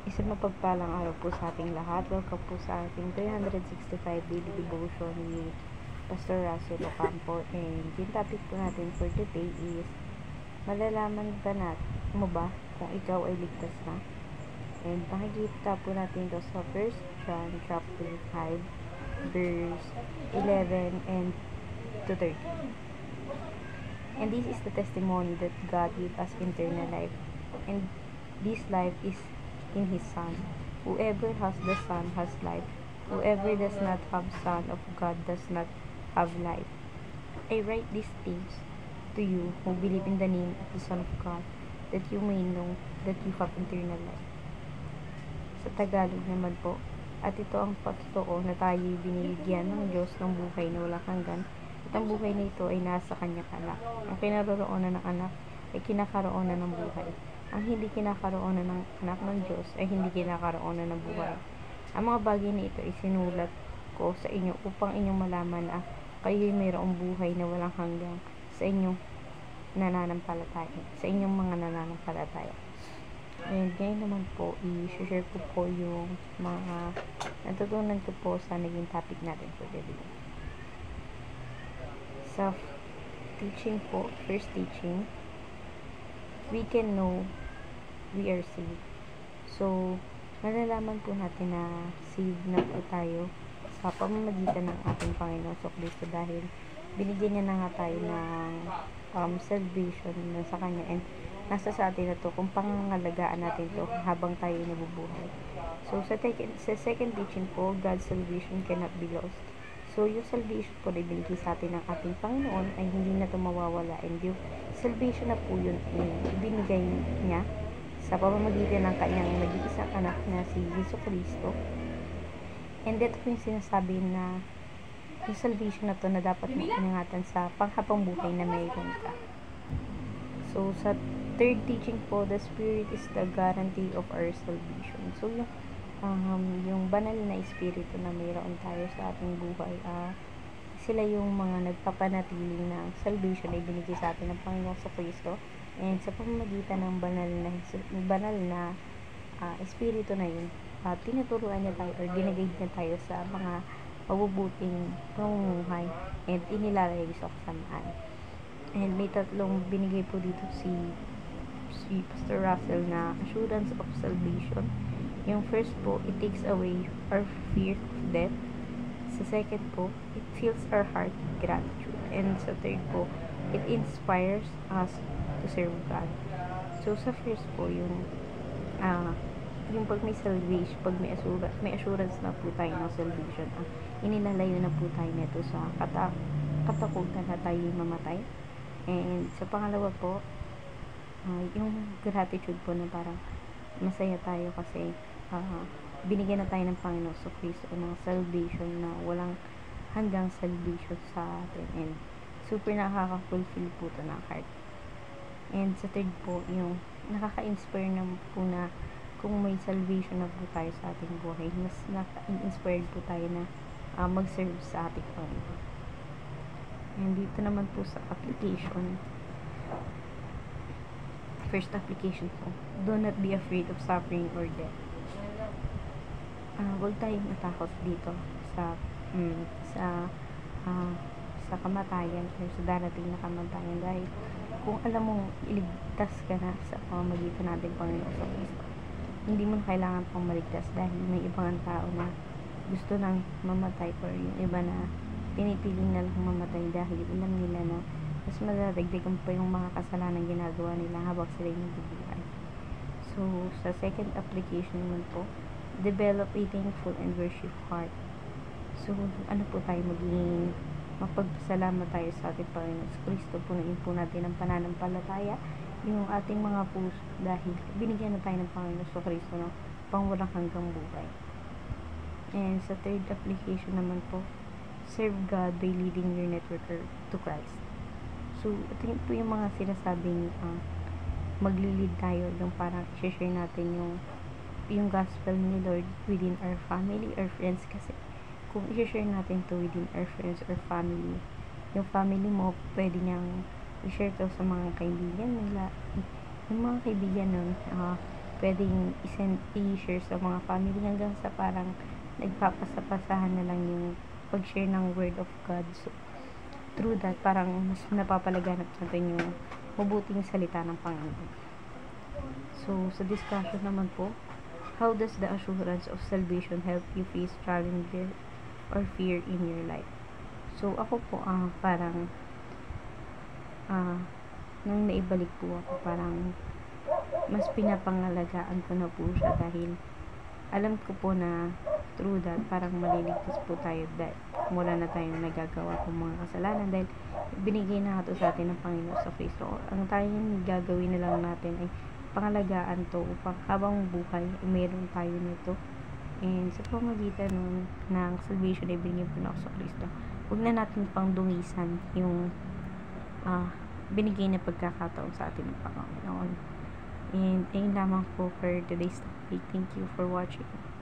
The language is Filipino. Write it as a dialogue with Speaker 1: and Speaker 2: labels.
Speaker 1: Isang mapagpalang araw po sa ating lahat. Welcome po sa ating 365 daily devotion ni Pastor Russell Ocampo. And yung topic po natin for today is, malalaman mo ba kung ikaw ay ligtas na? And makikita po natin ito sa 1 John chapter 5 verse 11 and to 13. And this is the testimony that God gave us eternal life, and this life is in His Son. Whoever has the Son has life. Whoever does not have Son of God does not have life. I write these things to you who believe in the name of the Son of God, that you may know that you have eternal life. Sa Tagalog naman po, at ito ang patotoo na tayo binibigyan ng Diyos ng buhay na walang hanggan, at ang buhay na ito ay nasa kanyang anak. Ang kinaroroonan ng anak ay kinakaroonan ng buhay. Ang hindi kinakaroonan ng anak ng Diyos ay hindi kinakaroonan ng buhay. Ang mga bagay na ito ay sinulat ko sa inyo upang inyong malaman na kayo'y mayroong buhay na walang hanggan sa inyong nananampalataya, sa inyong mga nananampalataya. And ngayon naman po, i-share ko po yung mga natutunan ko po sa naging topic natin for today. Sa teaching po, first teaching, we can know we are saved. So, malalaman po natin na saved na po tayo sa pamamagitan ng ating Panginoon Kristo, dahil binigyan niya na nga tayo ng salvation na sa Kanya, and nasa sa atin na to kung pangangalagaan natin to habang tayo nabubuhay. So, sa second teaching po, God's salvation cannot be lost. So, yung salvation po na ibinigay sa atin ng ating Panginoon ay hindi na ito mawawala, and yung salvation na po yun ibinigay niya sa pamamagitan ng kanyang nag-iisang anak na si Jesucristo. And ito po yung sinasabi na yung salvation na to na dapat mo iningatan sa panghabang buhay na mayroon ka. So, sa third teaching po, the Spirit is the guarantee of our salvation. So, yung banal na espiritu na mayroon tayo sa ating buhay, sila yung mga nagpapanatili ng salvation na ibinigay sa atin ng Panginoon sa Kristo. And sa pamamagitan ng banal na espiritu na yun, tinuturuan niya tayo or ginagay niya tayo sa mga mabubuting pamumuhay, and inilalagay sa kasamaan. And may tatlong binigay po dito si Pastor Russell na assurance of salvation. Yung first po, it takes away our fear of death. Sa second po, it fills our heart with gratitude. And sa third po, it inspires us to serve God. So sa first po, yung pag may salvation, pag may assurance na po tayo ng salvation, inilalayo na po tayo nito sa katakutan na tayo mamatay. And sa pangalawa po, yung gratitude po na parang masaya tayo kasi binigyan na tayo ng Panginoon sa Kristo ng salvation na walang hanggang salvation sa atin, and super nakaka-fulfill po ito ng heart. And sa third po, yung nakaka-inspire na po na kung may salvation na po tayo sa ating buhay, mas naka-inspired po tayo na mag-serve sa ating Panginoon. And dito naman po sa application, first application po, do not be afraid of suffering or death. Huwag tayong matakot dito sa kamatayan or sa darating na kamatayan, dahil kung alam mong iligtas ka na sa pamamagitan natin Panginoon sa Kristo, hindi mo na kailangan pang maligtas, dahil may ibang tao na gusto nang mamatay, or yung iba na pinipiling na lang mamatay dahil alam nila na mas madadagdagan pa yung mga kasalanan ginagawa nila habang sila yung nabubuhay. So, sa second application naman po, develop a thankful and worship heart. So, ano po tayo, maging mapagpasalamat tayo sa ating Panginoon sa Kristo. Punuin po natin ang pananampalataya yung ating mga puso, dahil binigyan na tayo ng Panginoon sa Kristo ng pangwalang hanggang buhay. And sa third application naman po, serve God by leading your network to Christ. So, ito po yung mga sinasabing maglilid tayo, yung parang i-share natin yung gospel ni Lord within our family or friends, kasi kung i-share natin to within our friends or family, yung family mo, pwede niyang i-share to sa mga kaibigan nila. Yung mga kaibigan nun, pwedeng i-share sa mga family hanggang sa parang nagpapasapasahan na lang yung pag-share ng word of God. So, through that, parang mas napapalaganap natin yung mabuting salita ng Panginoon. So, sa discussion naman po, how does the assurance of salvation help you face challenges or fear in your life? So, ako po, parang, nang naibalik po ako, parang, mas pinapangalagaan ko na po siya dahil, alam ko po na, through that, parang maliligtas po tayo dahil wala na tayong nagagawa kong mga kasalanan dahil binigay na ito sa atin ng Panginoon sa Kristo. Ang tayong gagawin na lang natin ay pangalagaan to upang habang buhay ay meron tayo nito. And sa pamagitan nun ng salvation ay binigay po na ako sa Kristo. Huwag na natin pang dungisan yung binigay na pagkakataon sa atin ng Panginoon. And ayun lamang po for today's topic. Thank you for watching.